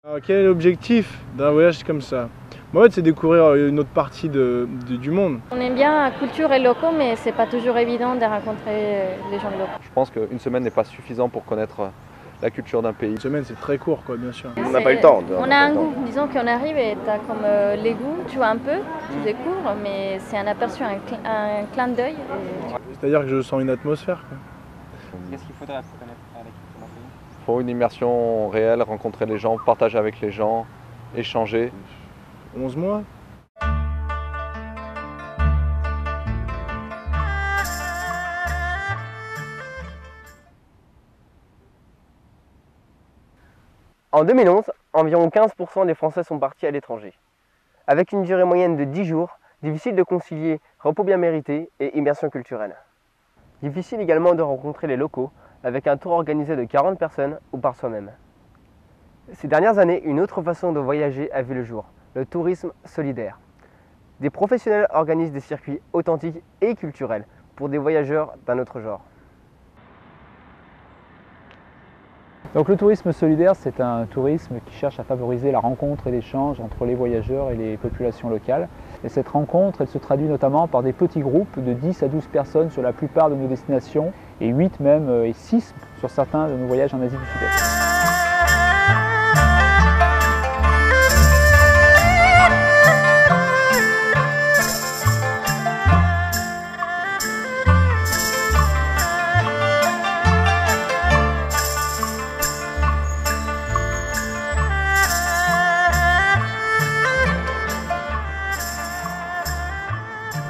Alors, quel est l'objectif d'un voyage comme ça? En fait, c'est découvrir une autre partie du monde. On aime bien la culture et le locaux, mais c'est pas toujours évident de rencontrer les gens locaux. Je pense qu'une semaine n'est pas suffisant pour connaître la culture d'un pays. Une semaine, c'est très court, quoi, bien sûr. On n'a pas eu le temps. On a un goût, disons qu'on arrive et tu as comme les goûts, tu vois un peu, tu découvres, mais c'est un aperçu, un clin d'œil. C'est-à-dire que je sens une atmosphère, quoi. Qu'est-ce qu'il faudrait pour connaître la culture d'un pays? Il faut une immersion réelle, rencontrer les gens, partager avec les gens, échanger. 11 mois. En 2011, environ 15% des Français sont partis à l'étranger. Avec une durée moyenne de 10 jours, difficile de concilier repos bien mérité et immersion culturelle. Difficile également de rencontrer les locaux avec un tour organisé de 40 personnes ou par soi-même. Ces dernières années, une autre façon de voyager a vu le jour, le tourisme solidaire. Des professionnels organisent des circuits authentiques et culturels pour des voyageurs d'un autre genre. Donc le tourisme solidaire, c'est un tourisme qui cherche à favoriser la rencontre et l'échange entre les voyageurs et les populations locales. Et cette rencontre, elle se traduit notamment par des petits groupes de 10 à 12 personnes sur la plupart de nos destinations et 8 même et 6 sur certains de nos voyages en Asie du Sud-Est.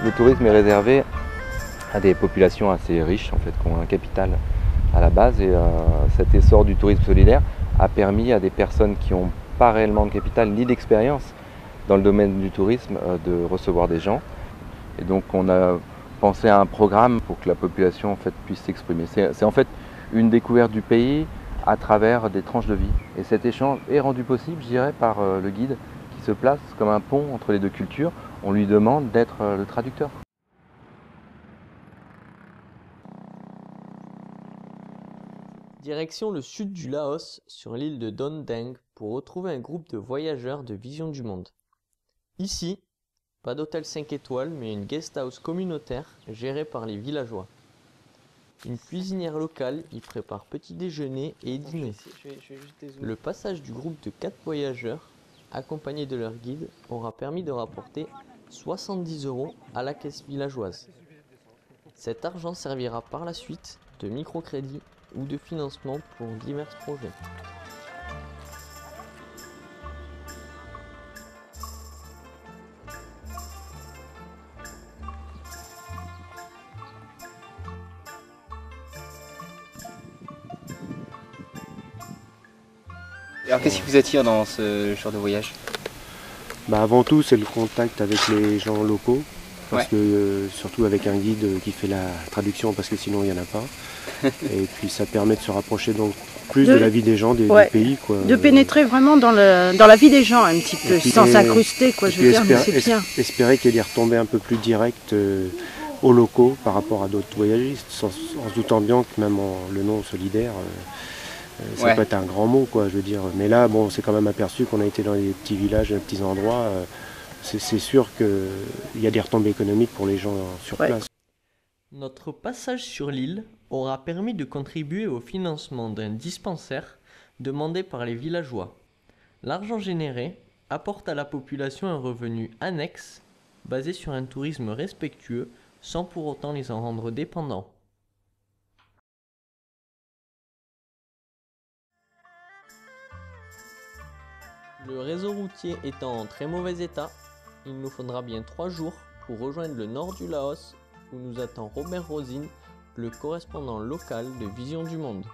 Le tourisme est réservé à des populations assez riches, en fait, qui ont un capital à la base. Et cet essor du tourisme solidaire a permis à des personnes qui n'ont pas réellement de capital ni d'expérience dans le domaine du tourisme de recevoir des gens. Et donc on a pensé à un programme pour que la population en fait, puisse s'exprimer. C'est en fait une découverte du pays à travers des tranches de vie. Et cet échange est rendu possible, je dirais, par le guide qui se place comme un pont entre les deux cultures. On lui demande d'être le traducteur. Direction le sud du Laos, sur l'île de Don Deng, pour retrouver un groupe de voyageurs de Vision du Monde. Ici, pas d'hôtel 5 étoiles, mais une guest house communautaire gérée par les villageois. Une cuisinière locale y prépare petit déjeuner et dîner. Le passage du groupe de 4 voyageurs, accompagnés de leur guide, aura permis de rapporter 70 € à la caisse villageoise. Cet argent servira par la suite de microcrédit ou de financement pour divers projets. Alors qu'est-ce qui vous attire dans ce genre de voyage? Avant tout, c'est le contact avec les gens locaux, parce que surtout avec un guide qui fait la traduction, parce que sinon il n'y en a pas. Et puis ça permet de se rapprocher donc plus de la vie des gens, du pays, quoi. De pénétrer vraiment dans la vie des gens un petit peu, sans s'incruster, quoi. Je veux dire, mais c'est bien. Espérer qu'il y ait des retombées un peu plus directes aux locaux par rapport à d'autres voyagistes, en se doutant bien que même le nom solidaire, ça peut être un grand mot, quoi, je veux dire. Mais là, bon, c'est quand même aperçu qu'on a été dans des petits villages, des petits endroits. C'est sûr qu'il y a des retombées économiques pour les gens sur place. Notre passage sur l'île aura permis de contribuer au financement d'un dispensaire demandé par les villageois. L'argent généré apporte à la population un revenu annexe basé sur un tourisme respectueux sans pour autant les en rendre dépendants. Le réseau routier étant en très mauvais état, il nous faudra bien 3 jours pour rejoindre le nord du Laos où nous attend Robert Rosine, le correspondant local de Vision du Monde.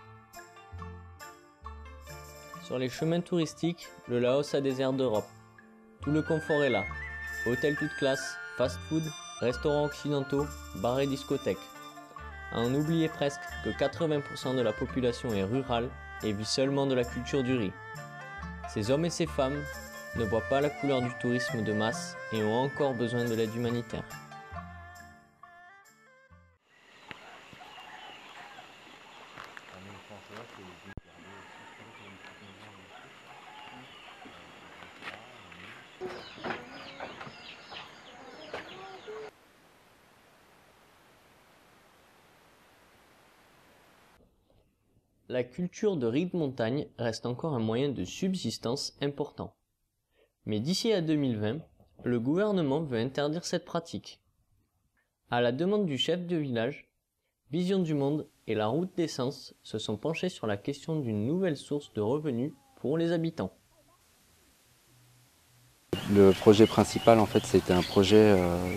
Sur les chemins touristiques, le Laos a des airs d'Europe. Tout le confort est là. Hôtel toute classe, fast-food, restaurants occidentaux, bars et discothèques. À en oublier presque que 80% de la population est rurale et vit seulement de la culture du riz. Ces hommes et ces femmes ne voient pas la couleur du tourisme de masse et ont encore besoin de l'aide humanitaire. la culture de riz de montagne reste encore un moyen de subsistance important. Mais d'ici à 2020, le gouvernement veut interdire cette pratique. À la demande du chef de village, Vision du Monde et la Route des Sens se sont penchés sur la question d'une nouvelle source de revenus pour les habitants. Le projet principal, en fait, c'était un projet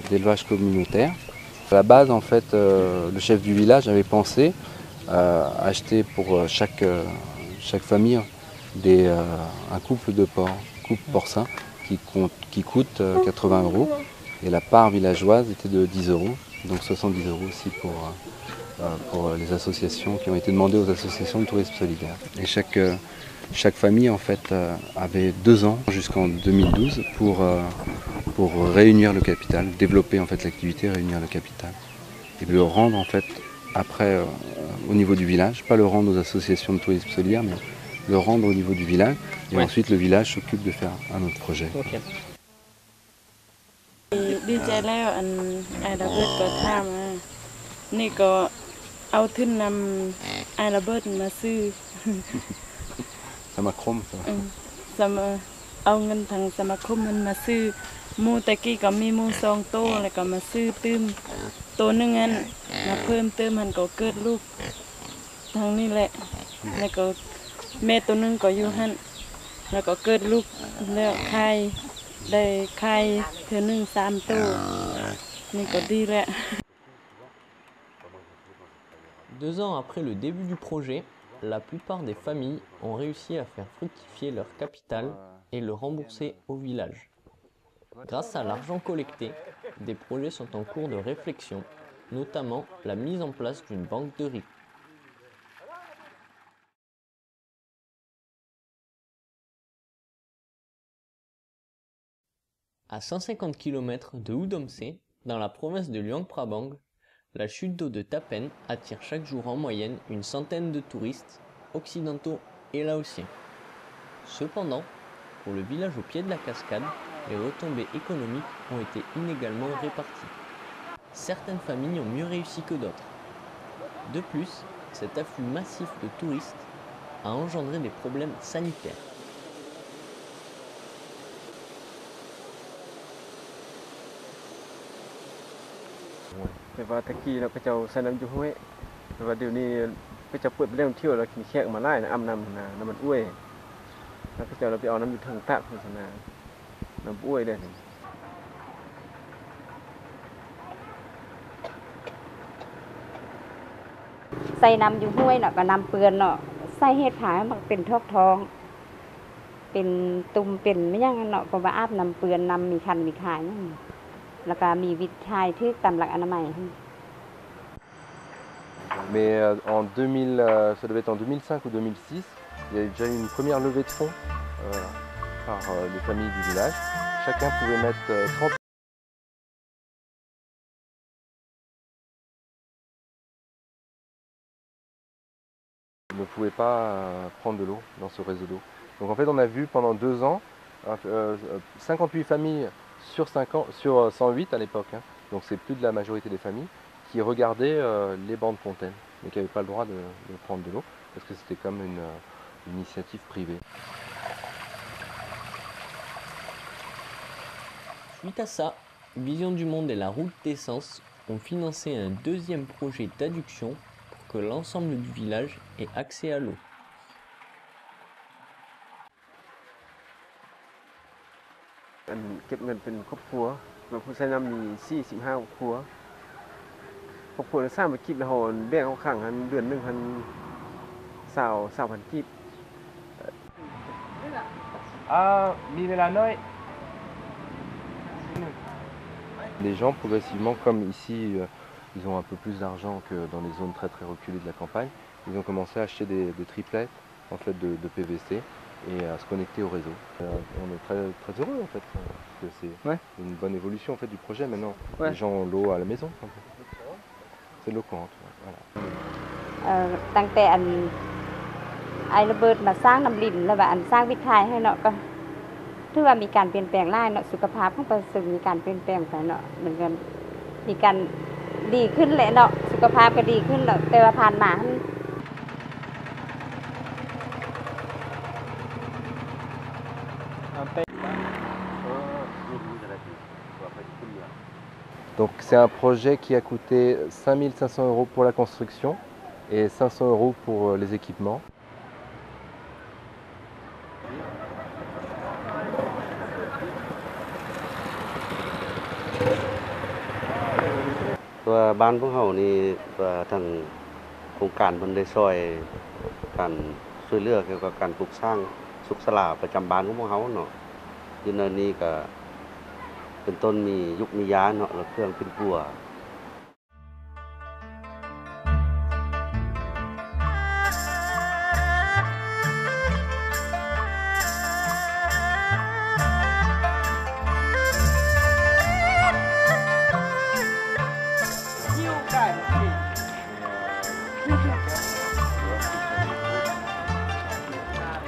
d'élevage communautaire. À la base, en fait, le chef du village avait pensé acheter pour chaque famille un couple de porcs, couple porcin, qui coûte 80 €. Et la part villageoise était de 10 €, donc 70 € aussi pour les associations qui ont été demandées aux associations de tourisme solidaire. Et chaque famille, en fait, avait 2 ans jusqu'en 2012 pour réunir le capital, développer en fait l'activité, réunir le capital et le rendre en fait après au niveau du village, pas le rendre aux associations de tourisme solidaire, mais le rendre au niveau du village et ensuite le village s'occupe de faire un autre projet. Okay. ดีใจแล้วไอ้ระเบิดก็ถามนี่ก็เอาทุนนำไอ้ระเบิดมาซื้อ Ça m'accroche ça. เอาเงินทางสมาคมมันมาซื้อหมูตะกี้ก็มีหมู2 โตวแล้วก็มาซื้อตื้มตัวนึงอันมาเพิ่มเติมมันก็เกิดลูกทางนี้แหละแล้วก็แม่ตัวนึงก็อยู่หั่นแล้วก็เกิดลูกแล้วไข่ได้ไข่เทื่อนึง3 ตัวนี่ก็ดีแล้ว 2 ans après le début du projet, la plupart des familles ont réussi à faire fructifier leur capital et le rembourser au village. Grâce à l'argent collecté, des projets sont en cours de réflexion, notamment la mise en place d'une banque de riz. À 150 km de Udomse, dans la province de Luang Prabang, la chute d'eau de Tapen attire chaque jour en moyenne une centaine de touristes, occidentaux et laotiens. Cependant, pour le village au pied de la cascade, les retombées économiques ont été inégalement réparties. Certaines familles ont mieux réussi que d'autres. De plus, cet afflux massif de touristes a engendré des problèmes sanitaires. Và tắc kỳ là cái cháu sai năm chú huế và điều này cái cháu bớt lên thiêu là khi khẹo mà lại là âm nằm là mình uế là cái cháu là bị ao nằm thường tạm thì là nằm uế đây ใส่น้ำอยู่ห้วยเนาะก็น้ำเปื้อนเนาะใส่เห็ดผามันเป็นทอกทองเป็นตุ่มเป็นไม่ยังเนาะเพราะว่าอาบน้ำเปื้อนน้ำมีคันมีขายนั่นแล้วก็มีวิธีที่ตามหลักอนามัย Mais en 2000, ça devait être en 2005 ou 2006, il y avait déjà eu une première levée de fonds par les familles du village. Chacun pouvait mettre 30 ne pouvait pas prendre de l'eau dans ce réseau d'eau. Donc en fait on a vu pendant 2 ans 58 familles sur 108 à l'époque, hein, donc c'est plus de la majorité des familles, qui regardaient les bancs de fontaines, mais qui n'avaient pas le droit de prendre de l'eau, parce que c'était comme une initiative privée. Suite à ça, Vision du Monde et la Route des Sens ont financé un deuxième projet d'adduction pour que l'ensemble du village ait accès à l'eau. Ghép เงินเป็นครอบครัวแบบผู้ใช้น้ำมี45 ครอบครัวครอบครัวละ3กิบแล้วแบ่งเอาข้างหันเดือนนึงหัน20,000 กิบ มีเวลาน้อย Les gens progressivement, comme ici ils ont un peu plus d'argent que dans les zones très reculées de la campagne, ils ont commencé à acheter des triplettes en fait, de PVC et à se connecter au réseau. On est très heureux en fait, parce que c'est une bonne évolution en fait, du projet maintenant. Les gens ont l'eau à la maison. C'est l'eau courante. Voilà. ตั้งแต่ไอ้ระเบิดมาสร้างน้ำลิ้นแล้วว่าสร้างวิถีให้เนาะก็ถือว่ามีการเปลี่ยนแปลงหลายเนาะสุขภาพของประชาชนมีการเปลี่ยนแปลงไปเนาะเหมือนกันมีการดีขึ้นแหละเนาะสุขภาพก็ดีขึ้นเนาะแต่ว่าผ่านมา Donc c'est un projet qui a coûté 5 500 € pour la construction et 500 € pour les équipements. ตัวบ้านพวกเขานี่ตัวทางโครงการเพิ่นได้ช่วยการช่วยเหลือเกี่ยวกับการปลูกสร้างสุขศาลาประจำบ้านของพวกเขาเนาะอยู่ในนี้ก็เป็นต้นมียุคมียาเนาะแล้วเครื่องเป็นปัว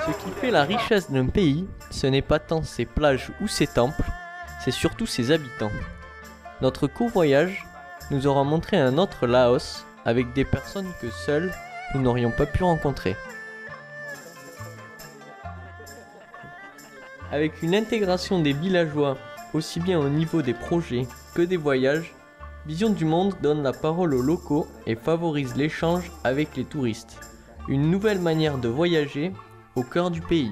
Ce qui fait la richesse d'un pays, ce n'est pas tant ses plages ou ses temples, c'est surtout ses habitants. Notre court voyage nous aura montré un autre Laos avec des personnes que seuls nous n'aurions pas pu rencontrer. Avec une intégration des villageois aussi bien au niveau des projets que des voyages, Vision du Monde donne la parole aux locaux et favorise l'échange avec les touristes. Une nouvelle manière de voyager au cœur du pays.